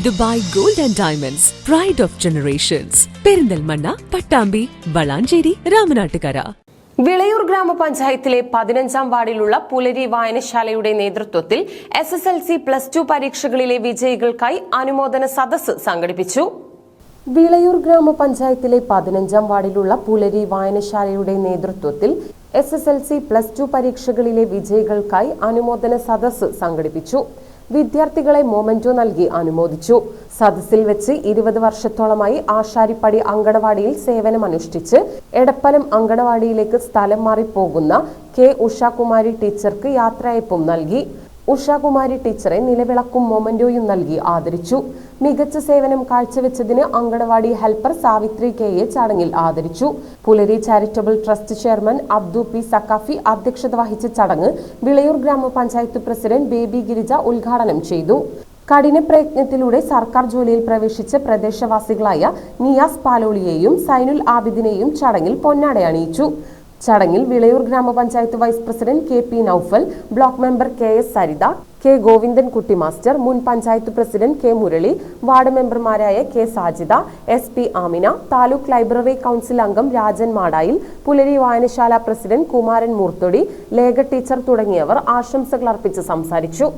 Dubai gold and diamonds, pride of generations, Perinthalmanna, Pattambi, Valanchery, Ramanattukara. Vilayur ഗ്രാമപഞ്ചായത്തിലെ 15-ാം വാർഡിലുള്ള പുലരി വായനശാലയുടെ നേതൃത്വത്തിൽ SSLC +2 പരീക്ഷകളിലെ വിജയികൾക്കായി അനുമോദന സദസ്സ് സംഘടിപ്പിച്ചു. വിളയൂർ ഗ്രാമപഞ്ചായത്തിലെ 15-ാം വാർഡിലുള്ള പുലരി വായനശാലയുടെ നേതൃത്വത്തിൽ SSLC +2 പരീക്ഷകളിലെ വിജയികൾക്കായി അനുമോദന സദസ്സ് സംഘടിപ്പിച്ചു. വിദ്യാർത്ഥികളെ മൊമെന്റോ നൽകി അനുമോദിച്ചു. സദസ്സിൽ വെച്ച് 20 വർഷത്തോളമായി ആശാരിപ്പടി അങ്കണവാടിയിൽ സേവനമനുഷ്ഠിച്ച് എടപ്പലം അങ്കണവാടിയിലേക്ക് സ്ഥലം മാറിപ്പോകുന്ന കെ ഉഷാകുമാരി ടീച്ചർക്ക് യാത്രയയപ്പും നൽകി. ഉഷാകുമാരി ടീച്ചറെ നിലവിളക്കും മൊമെന്റോയും നൽകി ആദരിച്ചു. മികച്ച സേവനം കാഴ്ചവെച്ചതിന് അങ്കണവാടി ഹെൽപ്പർ സാവിത്രി കെയെ ചടങ്ങിൽ ആദരിച്ചു. പുലരി charitable trust chairman Abdu P Saqafi അധ്യക്ഷത വഹിച്ച ചടങ്ങ് വിളയൂർ ഗ്രാമപഞ്ചായത്ത് പ്രസിഡന്റ് ബേബി ഗിരിജ ഉദ്ഘാടനം ചെയ്തു. കഠിന പ്രയത്നത്തിലൂടെ സർക്കാർ ജോലിയിൽ പ്രവേശിച്ച പ്രദേശവാസികളായ നിയാസ് പാലോളിയെയും സൈനുൽ ആബിദിനെയും ചടങ്ങിൽ പൊന്നാട അണിയിച്ചു. ചടങ്ങിൽ Vilayur grama panchayat vice president KP Naufal, block member KS Saritha, K Govindankutty master, മുൻ panchayat president K Murali, ward മെമ്പർമാരായ K Sajida, SP Amina, taluk library council അംഗം രാജൻ മാടായിൽ, പുലരി വായനശാല പ്രസിഡന്റ് കുമാരൻ മൂർത്തൊടി, ലേഖ ടീച്ചർ തുടങ്ങിയവർ ആശംസകൾ അർപ്പിച്ച് സംസാരിച്ചു.